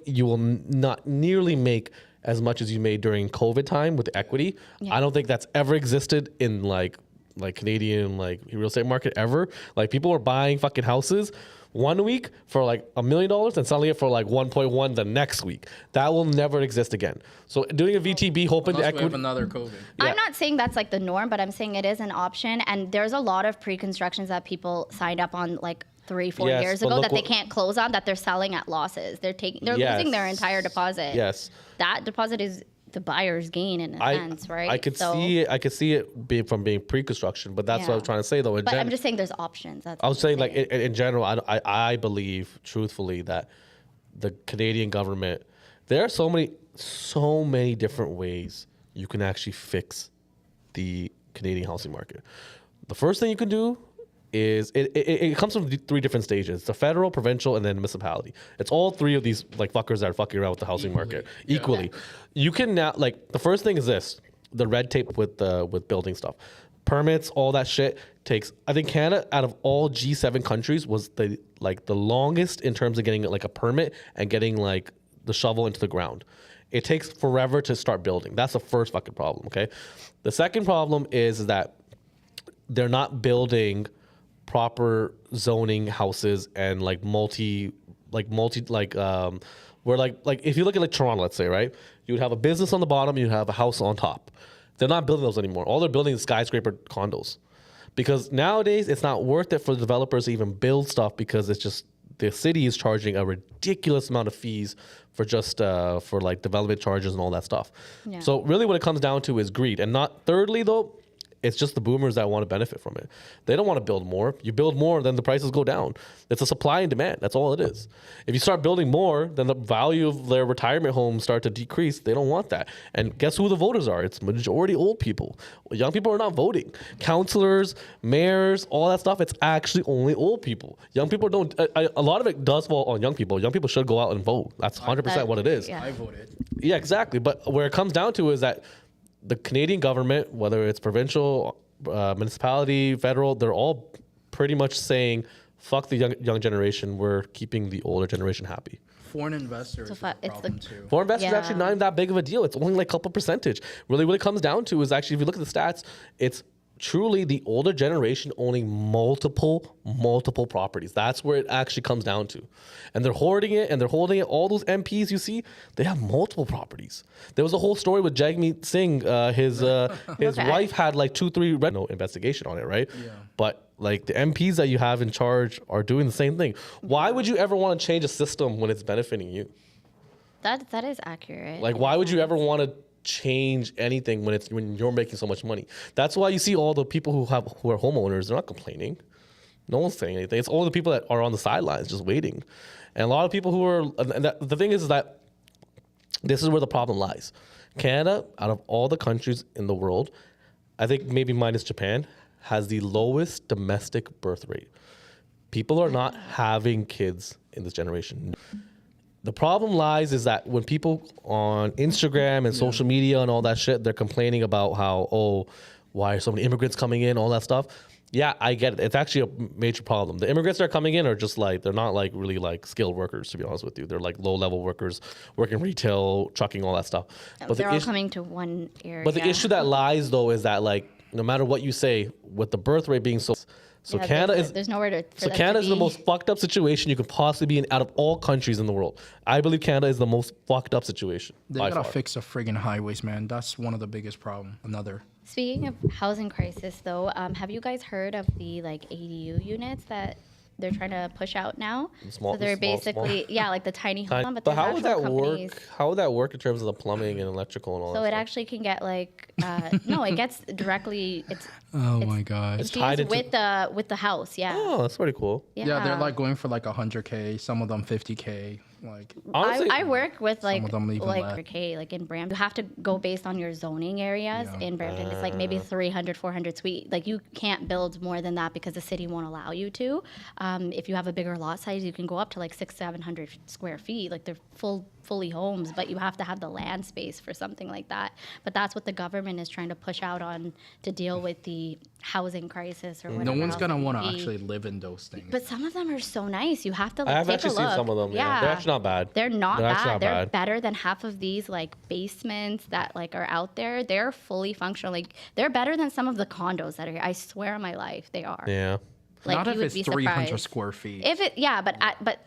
you will not nearly make as much as you made during COVID time with equity. Yeah. I don't think that's ever existed in like Canadian like real estate market ever. Like people were buying fucking houses 1 week for like $1 million and selling it for like 1.1 the next week. That will never exist again. So doing a VTB, hoping the Unless we have equity. another COVID. Yeah. I'm not saying that's like the norm, but I'm saying it is an option. And there's a lot of pre-constructions that people signed up on like 3-4 Yes, years but ago look that they what- can't close on, that they're selling at losses. They're Yes. losing their entire deposit. Yes. That deposit is the buyer's gain in a sense, right? I could So- I could see it being from being pre-construction, but that's what I was Yeah. trying to say though. But I'm just saying there's options. That's I was what saying I'm like in general, I believe truthfully that the Canadian government There are so many different ways you can actually fix the Canadian housing market. The first thing you can do is it comes from three different stages: the federal, provincial, and then municipality. It's all three of these like fuckers that are fucking around with the housing market equally. You can now, like, the first thing is this: the red tape with building stuff, permits, all that shit takes. I think Canada, out of all G7 countries, was the longest in terms of getting like a permit and getting like the shovel into the ground. It takes forever to start building. That's the first fucking problem. Okay, the second problem is that they're not building proper zoning houses and where if you look at like Toronto, let's say, right, you would have a business on the bottom, you have a house on top. They're not building those anymore. All they're building is skyscraper condos, because nowadays it's not worth it for the developers to even build stuff, because it's just the city is charging a ridiculous amount of fees for just for like development charges and all that stuff. Yeah. So really what it comes down to is greed. And not thirdly though, it's just the boomers that want to benefit from it. They don't want to build more. You build more, then the prices go down. It's a supply and demand. That's all it is. If you start building more, then the value of their retirement homes start to decrease. They don't want that. And guess who the voters are? It's majority old people. Young people are not voting. Councillors, mayors, all that stuff, it's actually only old people. Young people don't. A lot of it does fall on young people. Young people should go out and vote. That's 100% what it is. Yeah. I voted. Yeah, exactly. But where it comes down to is that the Canadian government, whether it's provincial, municipality, federal, they're all pretty much saying, fuck the young generation. We're keeping the older generation happy. Foreign investors is a problem too. Foreign investors Yeah. actually not even that big of a deal. It's only like a couple percentage. Really, what it comes down to is actually, if you look at the stats, it's truly the older generation owning multiple properties. That's where it actually comes down to. And they're hoarding it and they're holding it. All those MPs you see, they have multiple properties. There was a whole story with Jagmeet Singh. His Okay. wife had like 2-3 no investigation on it, right? Yeah. But like the MPs that you have in charge are doing the same thing. Why would you ever want to change a system when it's benefiting you? That is accurate. Like, why would you ever want to change anything when you're making so much money? That's why you see all the people who are homeowners, they're not complaining. No one's saying anything. It's all the people that are on the sidelines just waiting. And a lot of people who are, and the thing is that this is where the problem lies. Canada, out of all the countries in the world, I think maybe minus Japan, has the lowest domestic birth rate. People are not having kids in this generation. The problem lies is that when people on Instagram and social media and all that shit, they're complaining about how, oh, why are so many immigrants coming in, all that stuff. Yeah, I get it. It's actually a major problem. The immigrants that are coming in are just like, they're not like really like skilled workers, to be honest with you. They're like low level workers, working retail, trucking, all that stuff. But they're all coming to one area. But the issue that lies though is that like, no matter what you say, with the birth rate being so Yeah, Canada is there's nowhere for so them Canada to is the be. most fucked up situation you could possibly be in out of all countries in the world. I believe Canada is the most fucked up situation. They by gotta far. fix the friggin' highways, man. That's one of the biggest problems. Another. Speaking of housing crisis, though, have you guys heard of the like ADU units that they're trying to push out now? Small- so they're small- basically like the tiny home, but, But there's how would actual that companies. work? How would that work in terms of the plumbing and electrical and all So that it stuff? actually can get like no, it gets directly. It's Oh my god. it's tied fused into- with the house. Yeah. Oh, that's pretty cool. Yeah, they're like going for like 100K. Some of them 50K. Like Honestly, I work with like of them even like less. okay, like in Brampton, you have to go based on your zoning areas. Yeah. In Brampton, it's like maybe 300, 400 suite. Like you can't build more than that because the city won't allow you to. If you have a bigger lot size, you can go up to like 600-700 square feet. Like they're fully homes, but you have to have the land space for something like that. But that's what the government is trying to push out on to deal with the housing crisis or whatever. no one's else gonna it want to may be. actually live in those things. But some of them are so nice. You have to like I have take actually a look. seen some of them. Yeah, they're actually not bad. They're not They're bad. actually not They're bad. better than half of these like basements that like are out there. They're fully functional. Like they're better than some of the condos that are here. I swear on my life, they are. Yeah. Like Not you if would it's be 300 surprised. square feet. If it, yeah, but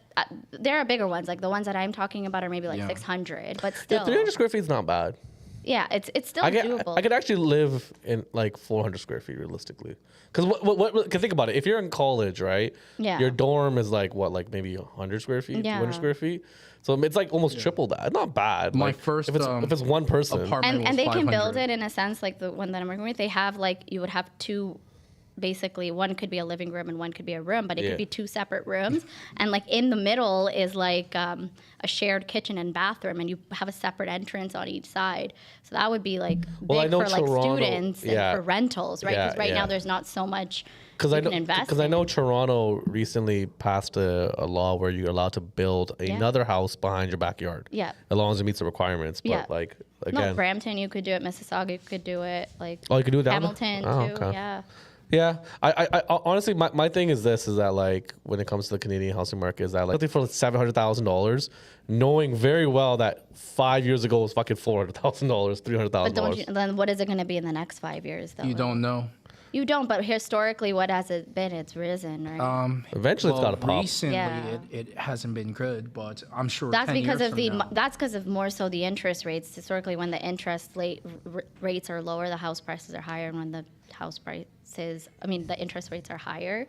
there are bigger ones. Like the ones that I'm talking about are maybe like Yeah. 600, but Yeah, still, 300 square feet is not bad. yeah, it's still I doable. could actually live in like 400 square feet realistically. Because cause think about it. If you're in college, right? Yeah. Your dorm is like what, like maybe 100 square feet, Yeah. 200 square feet. So it's like almost triple that. Not bad. My Like, first, if it's one person. apartment was and they can build 500. it in a sense like the one that I'm working with. They have like you would have two basically one could be a living room and one could be a room, but it Yeah. could be two separate rooms. And like in the middle is like a shared kitchen and bathroom, and you have a separate entrance on each side. So that would be like big Well, I know for like Toronto- students yeah. and for rentals, right? Yeah, Because right yeah. now there's not so much Because you can invest I know in. Toronto recently passed a law where you're allowed to build Yeah. another house behind your backyard. Yeah. As long as it meets the requirements. But Yeah. like No, again, Brampton, you could do it. Mississauga, you could do it. Like oh, you could do it down there? Hamilton Oh, too. okay. Yeah. Yeah, I honestly, my thing is this: is that like when it comes to the Canadian housing market, is that like something for like $700,000, knowing very well that 5 years ago was fucking $400,000, But don't you, $300,000. then what is it going to be in the next 5 years though? You don't know. You don't. But historically, what has it been? It's risen, right? Eventually, it's got to pop. Recently, Yeah. it hasn't been good, but I'm sure That's 10 because years of from now- that's because of more so the interest rates. Historically, when the interest rates are lower, the house prices are higher, and when the the interest rates are higher,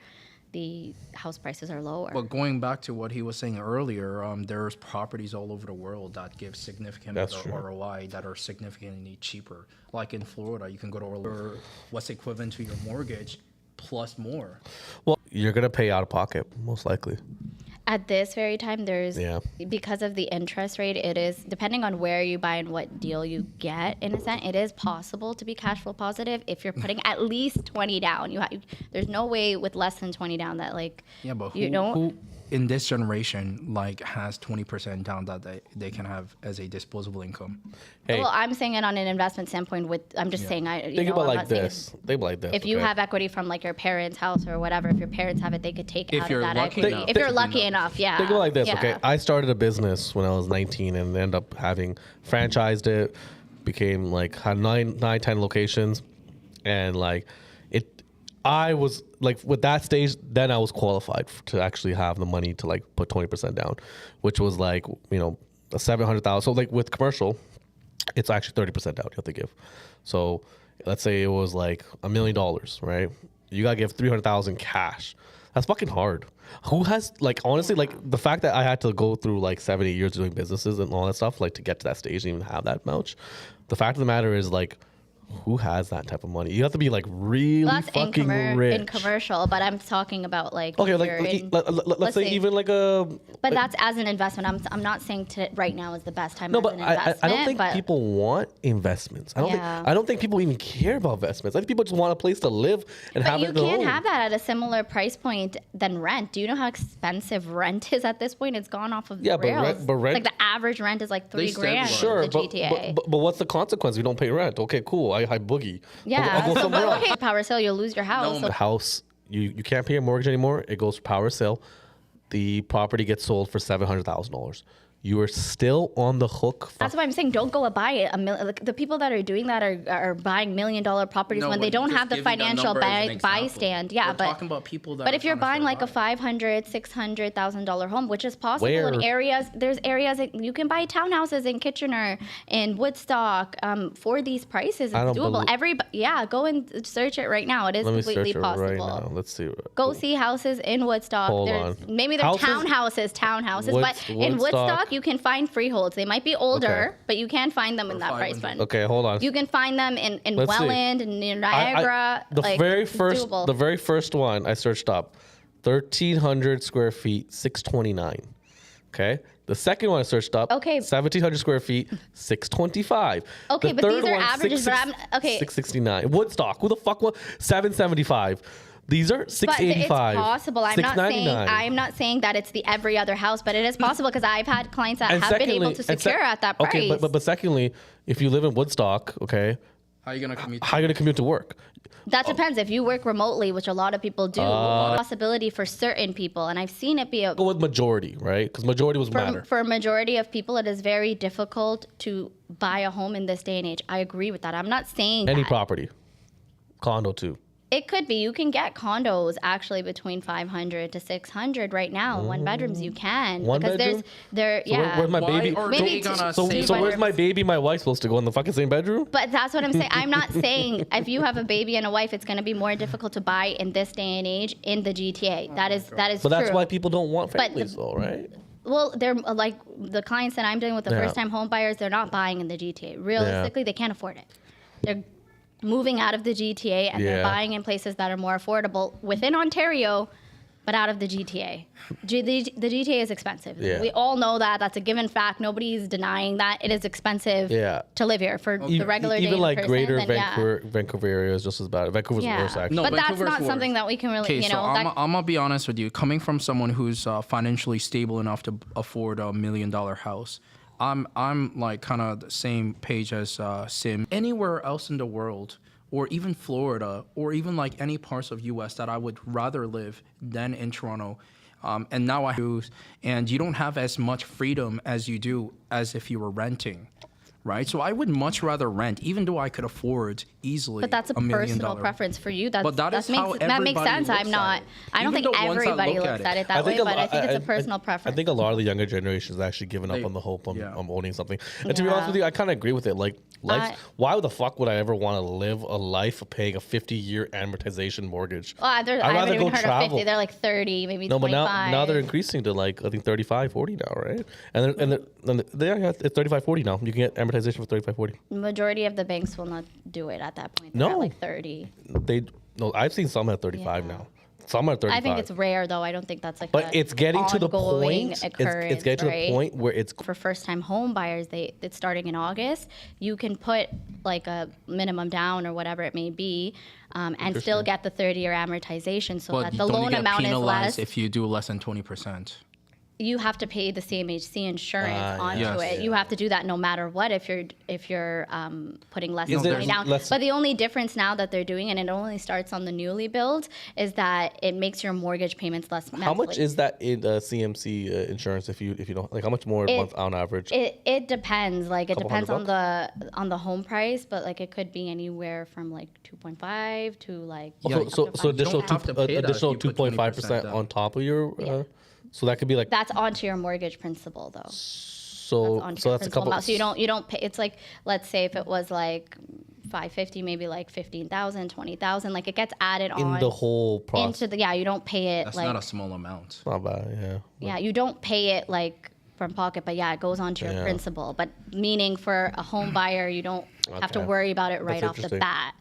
the house prices are lower. But going back to what he was saying earlier, there's properties all over the world that give significant That's better true. ROI that are significantly cheaper. Like in Florida, you can go to what's equivalent to your mortgage plus more. Well, you're gonna pay out of pocket most likely. At this very time, there's Yeah. because of the interest rate, it is depending on where you buy and what deal you get. In a sense, it is possible to be cash flow positive if you're putting at least 20 down. There's no way with less than 20 down that like Yeah, but you don't. who in this generation like has 20% down that they can have as a disposable income? Hey, Well, I'm saying it on an investment standpoint. I'm just saying think about I'm like not saying this. Think about like this. if you okay? have equity from like your parents' house or whatever, if your parents have it, they could take If out you're of that lucky equity. enough If you're to lucky know. enough, yeah. Think about it like this, yeah. okay? I started a business when I was 19 and ended up having franchised it, became like had nine, 10 locations, and like it. I was like with that stage, then I was qualified to actually have the money to like put 20% down, which was like a 700,000. So like with commercial, it's actually 30% down you have to give. So let's say it was like $1 million, right? You gotta give 300,000 cash. That's fucking hard. Who has like honestly like the fact that I had to go through like 7, 8 years doing businesses and all that stuff like to get to that stage and even have that much. The fact of the matter is like, who has that type of money? You have to be like really Well, that's fucking rich. in commercial, but I'm talking about like Okay, if like you're in- let's say even like a. But that's as an investment. I'm not saying right now is the best time No, as but an I investment. don't think but people want investments. Yeah. I don't think people even care about investments. I think people just want a place to live and But have you it their can't own. have that at a similar price point than rent. Do you know how expensive rent is at this point? It's gone off of the Yeah, but rails. rent- like the average rent is like $3 grand. stabilize. Sure, in the GTA. but what's the consequence? We don't pay rent. Okay, cool. I boogie. yeah, I'll go somewhere else. okay, power sale, you'll lose your house. No, So The house, you can't pay your mortgage anymore. It goes for power sale. The property gets sold for $700,000. You are still on the hook. that's why I'm saying don't go buy it. Like, the people that are doing that are buying $1 million properties No, when they but don't just have the giving that financial number as an example. bystand. Yeah, We're but talking about people that But are if you're trying to buying like a survive. $500,000, $600,000 home, which is possible in Where? areas, there's areas that you can buy townhouses in Kitchener, in Woodstock, for these prices. It's I don't doable. believe- Go and search it right now. It is Let me completely search it possible. right now. Let's see. Go see houses in Woodstock. Hold There's on. maybe there's Houses? townhouses, but in Woodstock you can find freeholds. They might be older, Okay. but you can find them in For that price 500. point. Okay, hold on. You can find them in Let's see. Welland and near Niagara. The like, very it's first, doable. the very first one I searched up, 1,300 square feet, 629. Okay. The second one I searched up, Okay. 1,700 square feet, 625. Okay, The but third these are one, averages, but I'm- okay. 669. Woodstock. Who the fuck was 775? These are But 685. it's possible. I'm not saying 699. that it's the every other house, but it is possible because I've had clients that have been able to and secure at that price. Okay, but secondly, if you live in Woodstock, okay, How are you gonna commute? how are you gonna commute to work? that depends. If you work remotely, which a lot of people do, possibility for certain people, and I've seen it be a Go with majority, right? Because majority was matter. for a majority of people, it is very difficult to buy a home in this day and age. I agree with that. I'm not saying Any that. property, condo too. It could be. You can get condos actually between 500 to 600 right now. One bedrooms you can One because bedroom? there's So yeah. where's my Why baby? are Maybe they gonna two- say So two where's my bedrooms. baby, my wife supposed to go in the fucking same bedroom? But that's what I'm saying. I'm not saying if you have a baby and a wife, it's going to be more difficult to buy in this day and age in the GTA. That is But true. that's why people don't want But the- families, though, right? Well, they're like the clients that I'm dealing with, the Yeah. first time home buyers, they're not buying in the GTA. Realistically, they can't afford it. They're moving out of the GTA and they're Yeah. buying in places that are more affordable within Ontario, but out of the GTA. The GTA is expensive. Yeah. We all know that. That's a given fact. Nobody's denying that. It is expensive Yeah. to live here for the regular day Even like person, greater then yeah. Vancouver area is just as bad. Vancouver's Yeah. worse actually. No, but that's Vancouver's not worse. something that we can really, Okay, you so know. I'm that, gonna be honest with you. Coming from someone who's financially stable enough to afford a $1 million house, I'm like kind of the same page as Sim. Anywhere else in the world, or even Florida, or even like any parts of U.S. that I would rather live than in Toronto. And now I do, and you don't have as much freedom as you do as if you were renting. Right, so I would much rather rent, even though I could afford easily. but that's a $1 million. personal preference for you. That's, But that is how that makes everybody sense. looks I'm at not. it. I don't Even think the ones that everybody look looks at at it. it that way, but I think it's a personal I preference. think a lot of the younger generations actually given up They- on the hope on, yeah. on owning something. And to be Yeah. honest with you, I kind of agree with it. Like, life. Why the fuck would I ever want to live a life of paying a 50-year amortization mortgage? Well, I I'd haven't rather even go heard of 50. travel. They're like 30, maybe No, but 25. now they're increasing to like I think 35, 40 now, right? It's 35, 40 now. You can get amortization for 35, 40. Majority of the banks will not do it at that point. They're No. at like 30. I've seen some at 35 Yeah. now. Some are 35. I think it's rare though. I don't think that's like. but a it's getting to the ongoing point. Occurrence, It's getting to right? the point where it's For first-time home buyers, it's starting in August. You can put like a minimum down or whatever it may be, and still Interesting. get the 30-year amortization, so But that you the don't loan get amount is penalized less. if you do less than 20%. You have to pay the CMHC insurance onto yes. it. You have to do that no matter what if you're putting less Is money it down. less- But the only difference now that they're doing, and it only starts on the newly built, is that it makes your mortgage payments less. how much monthly. is that in CMC insurance if you don't like how much more a month on average? It depends. Like it Couple depends on $100 the home price, but like it could be anywhere from like 2.5 to like. Yeah, up to so 5%. additional don't have to pay that if additional you put 2.5% 20% on top of your. So that could be like That's onto your mortgage principal though. so. Onto So your that's a principal couple. amount. So you don't pay. It's like, let's say if it was like 550, maybe like 15,000, 20,000. Like it gets added in on the whole process. into the you don't pay it That's like not a small amount. Not bad, yeah. you don't pay it like from pocket, but it goes onto your Yeah. principal. But meaning for a home buyer, you don't have to Okay. worry about it right That's off the interesting. bat.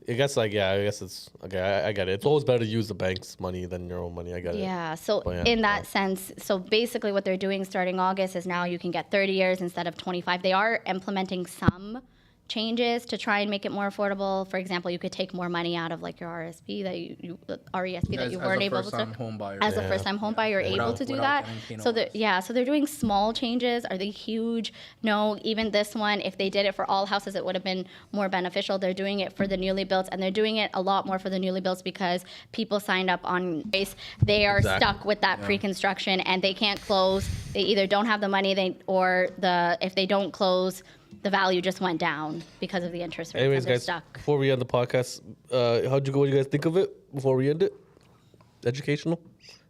I guess I guess it's okay. I get it. It's always better to use the bank's money than your own money. I get it. Yeah. So But yeah, in that sense, so basically what they're doing starting August is now you can get 30 years instead of 25. They are implementing some changes to try and make it more affordable. For example, you could take more money out of like your RSP that you RESP that you weren't able to. first-time home buyer. As a Yeah. first-time home buyer, you're able Without- to do without that. getting So penalized. so they're doing small changes. Are they huge? No. Even this one, if they did it for all houses, it would have been more beneficial. They're doing it for the newly built, and they're doing it a lot more for the newly built because people signed up on base. They are Exactly. stuck with that pre-construction, and they can't close. They either don't have the money, if they don't close, the value just went down because of the interest rates. Anyways, and they're guys, stuck. before we end the podcast, what do you guys think of it before we end it? Educational,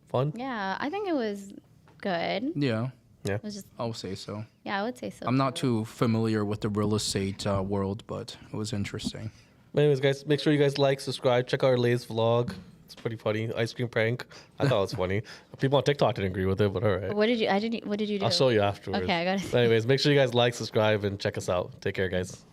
fun. Yeah, I think it was good. Yeah, Yeah. It was just I would say so. I would say so. I'm not too familiar with the real estate world, but it was interesting. Anyways, guys, make sure you guys like, subscribe, check out our latest vlog. It's pretty funny. Ice cream prank. I thought it was funny. People on TikTok didn't agree with it, but all right. What did you do? I'll show you afterwards. Okay, I got it. Anyways, make sure you guys like, subscribe, and check us out. Take care, guys.